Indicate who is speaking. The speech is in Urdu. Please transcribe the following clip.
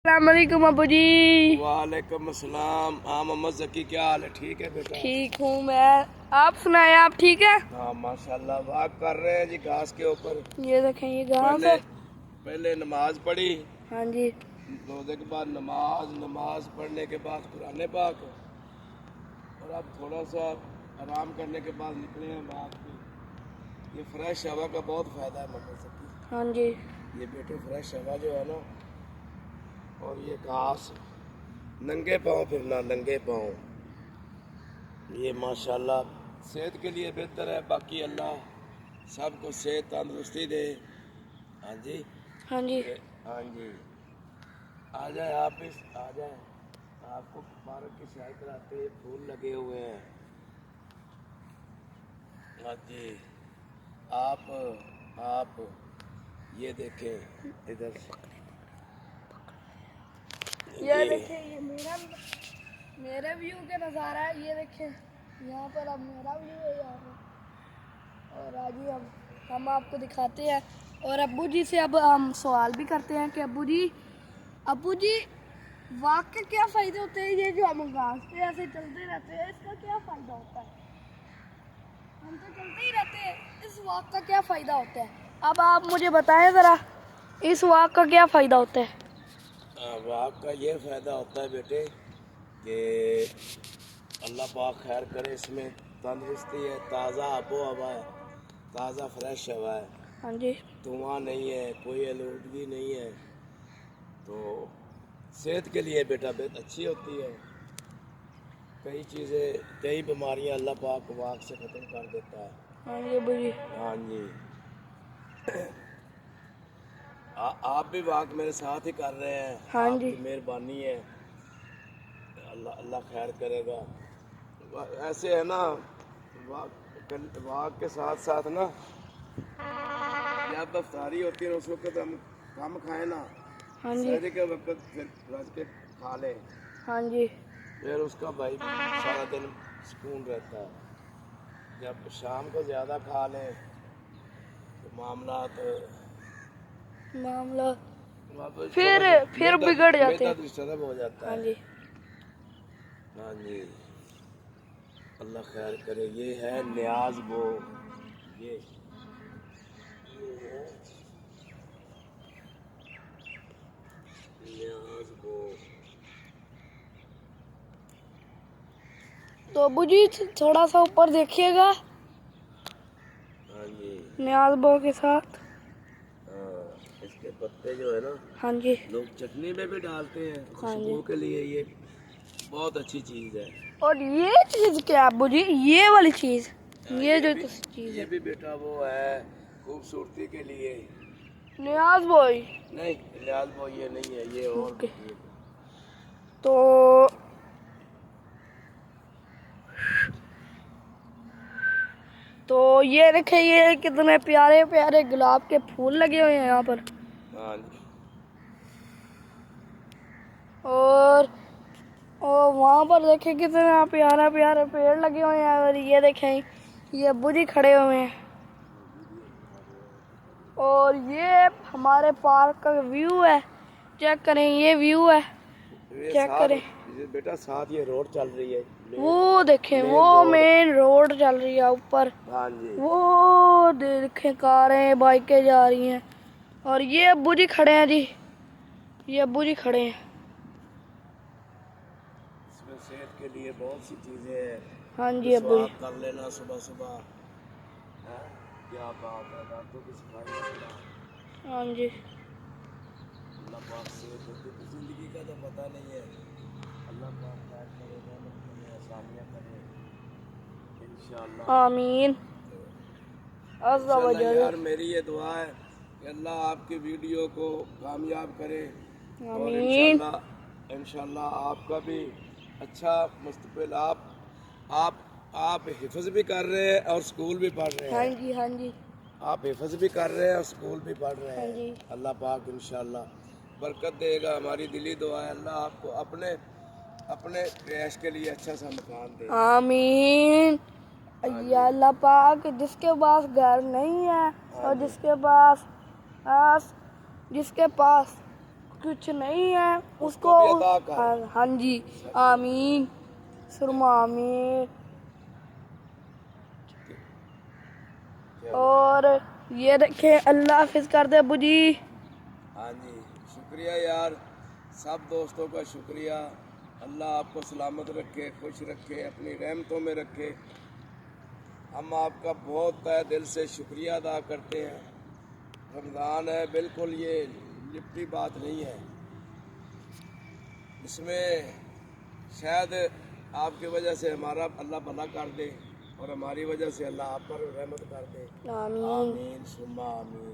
Speaker 1: السلام علیکم ابو جی۔
Speaker 2: وعلیکم السلام۔ ہاں محمد ذکی، کیا حال ہے؟ ٹھیک ہے بیٹا؟
Speaker 1: ٹھیک ہوں میں، آپ سنائیں آپ ٹھیک ہے؟
Speaker 2: ہاں ماشاءاللہ، واک کر رہے ہیں جی گھاس کے اوپر۔
Speaker 1: یہ دیکھیں یہ گھاس ہے۔
Speaker 2: پہلے نماز پڑھی،
Speaker 1: ہاں جی
Speaker 2: روزے کے بعد نماز پڑھنے کے بعد قرآن پاک، اور اب تھوڑا سا آرام کرنے کے بعد نکلے ہیں واک پہ۔ یہ فریش ہوا کا بہت فائدہ ہے محمد ذکی۔
Speaker 1: ہاں جی
Speaker 2: یہ بیٹے فریش ہوا جو ہے نا، اور یہ گھاس، ننگے پاؤں پھرنا، ننگے پاؤں، یہ ماشاءاللہ صحت کے لیے بہتر ہے۔ باقی اللہ سب کو صحت تندرستی دے۔ ہاں جی
Speaker 1: ہاں جی
Speaker 2: ہاں جی، آ جائے آپ بھی، آ جائیں، آپ کو پارک کی سیر کراتے ہیں، پھول لگے ہوئے ہیں۔ ہاں جی، آپ یہ دیکھیں ادھر،
Speaker 1: یہ دیکھیں یہ میرا ویو کا نظارہ ہے۔ یہ دیکھیں یہاں پر اب میرا ویو ہے یہاں پر، اور آج ہم آپ کو دکھاتے ہیں، اور ابو جی سے اب ہم سوال بھی کرتے ہیں کہ ابو جی واک کے کیا فائدے ہوتے ہیں؟ یہ جو ہم گھاس پہ ایسے چلتے رہتے ہیں، اس کا کیا فائدہ ہوتا ہے؟ ہم تو چلتے ہی رہتے ہیں، اس واک کا کیا فائدہ ہوتا ہے؟ اب آپ مجھے بتائیں ذرا، اس واک کا کیا فائدہ ہوتا ہے؟
Speaker 2: واک کا یہ فائدہ ہوتا ہے بیٹے کہ اللہ پاک خیر کرے، اس میں تندرستی ہے، تازہ آب و ہوا ہے، تازہ فریش ہوا ہے،
Speaker 1: ہاں جی
Speaker 2: دھواں نہیں ہے، کوئی آلودگی نہیں ہے، تو صحت کے لیے بیٹا بہت اچھی ہوتی ہے۔ کئی چیزیں، کئی بیماریاں اللہ پاک واک سے ختم کر دیتا ہے۔
Speaker 1: ہاں جی ابو جی
Speaker 2: ہاں جی، آپ بھی واک میرے ساتھ ہی کر رہے ہیں،
Speaker 1: ہاں
Speaker 2: آپ
Speaker 1: جی
Speaker 2: کی مہربانی ہے، اللہ خیر کرے گا۔ ایسے ہے نا، واک کے ساتھ ساتھ نا، جب افطاری ہوتی ہے اس وقت ہم کم کھائیں نا،
Speaker 1: ہاں جی
Speaker 2: سحری کے وقت پھر رج کے کھا لیں،
Speaker 1: ہاں جی
Speaker 2: پھر اس کا بھائی سارا دن سکون رہتا ہے۔ جب شام کو زیادہ کھا لیں تو معاملات
Speaker 1: پھر بگڑ جاتے
Speaker 2: معدہ
Speaker 1: ہیں۔
Speaker 2: ڈسٹرب ہو جاتا
Speaker 1: ہاں
Speaker 2: ہے۔
Speaker 1: جی
Speaker 2: ہاں جی، اللہ خیر کرے۔ یہ ہے نیاز وہ، یہ ہے نیاز وہ۔
Speaker 1: تو ابو جی تھوڑا سا اوپر دیکھیے گا،
Speaker 2: ہاں جی
Speaker 1: نیاز بو کے ساتھ۔
Speaker 2: ہاں، اس کے پتے جو ہے نا،
Speaker 1: ہاں جی
Speaker 2: لوگ چٹنی میں بھی ڈالتے ہیں،
Speaker 1: ہاں جی
Speaker 2: خوشبو کے لیے یہ بہت اچھی چیز ہے۔
Speaker 1: اور یہ چیز کیا ابو جی؟ یہ والی چیز، یہ جو چیز
Speaker 2: یہ
Speaker 1: ہے
Speaker 2: بھی بیٹا وہ ہے خوبصورتی کے لیے۔
Speaker 1: نیاز بوئی۔
Speaker 2: نہیں، نیاز وہ یہ نہیں ہے، یہ اور
Speaker 1: اوکے،
Speaker 2: یہ
Speaker 1: تو یہ دیکھیں یہ کتنے پیارے پیارے گلاب کے پھول لگے ہوئے ہیں یہاں پر،
Speaker 2: ہاں جی،
Speaker 1: اور وہاں پر دیکھیں کتنے پیارے پیارے پیڑ لگے ہوئے ہیں، اور یہ دیکھیں یہ ابو جی کھڑے ہوئے ہیں، اور یہ ہمارے پارک کا ویو ہے، چیک کریں یہ ویو ہے،
Speaker 2: یہ
Speaker 1: چیک
Speaker 2: ساتھ
Speaker 1: کریں،
Speaker 2: بیٹا ساتھ یہ روڈ چل رہی ہے،
Speaker 1: وہ دیکھیں وہ مین روڈ چل رہی ہے اوپر،
Speaker 2: ہاں جی،
Speaker 1: وہ دیکھیں کاریں بائکیں جا رہی ہیں، اور یہ ابو جی کھڑے ہیں جی، یہ ابو جی کھڑے ہیں۔
Speaker 2: اس میں صحت کے لیے بہت سی چیزیں ہیں۔
Speaker 1: ہاں جی ابو جی
Speaker 2: مسواک کر لینا صبح صبح، کیا بات ہے، دانتوں کی صفائی رکھنا،
Speaker 1: ہاں جی
Speaker 2: اللہ پاک صحت ہوتی ہے، زندگی کا تو پتہ نہیں ہے، اللہ پاک خیر کرے، رحمت کرے، آسانیاں کرے، انشاءاللہ۔
Speaker 1: آمین عز و
Speaker 2: انشاءاللہ
Speaker 1: جل۔
Speaker 2: یار میری یہ دعا ہے کہ اللہ آپ کی ویڈیو کو کامیاب کرے، اور
Speaker 1: آمین
Speaker 2: انشاءاللہ آپ کا بھی اچھا مستقبل، آپ حفظ بھی کر رہے ہیں اور اسکول بھی پڑھ رہے
Speaker 1: ہاں
Speaker 2: ہیں،
Speaker 1: جی ہاں جی
Speaker 2: آپ حفظ بھی کر رہے ہیں اور اسکول بھی پڑھ رہے
Speaker 1: ہاں
Speaker 2: ہیں،
Speaker 1: جی
Speaker 2: اللہ پاک انشاءاللہ برکت دے گا۔ ہماری دلی دعا ہے اللہ آپ کو اپنے رہائش کے لیے اچھا سا مکان دے۔
Speaker 1: آمین
Speaker 2: ہاں
Speaker 1: یا
Speaker 2: جی،
Speaker 1: اللہ پاک، جس کے پاس گھر نہیں ہے
Speaker 2: ہاں
Speaker 1: اور
Speaker 2: جی،
Speaker 1: جس کے پاس کچھ نہیں ہے اس کو
Speaker 2: بھی عطا کر۔
Speaker 1: ہاں جی آمین ثم آمین۔ اور یہ دیکھیں اللہ حافظ کر دے ابو جی۔
Speaker 2: ہاں جی شکریہ یار، سب دوستوں کا شکریہ۔ اللہ آپ کو سلامت رکھے، خوش رکھے، اپنی رحمتوں میں رکھے۔ ہم آپ کا بہت تہ دل سے شکریہ ادا کرتے ہیں۔ رمضان ہے، بالکل یہ لپٹی بات نہیں ہے، اس میں شاید آپ کی وجہ سے ہمارا اللہ بھلا کر دے اور ہماری وجہ سے اللہ آپ پر رحمت کر دے۔
Speaker 1: آمین۔
Speaker 2: آمین ثم آمین۔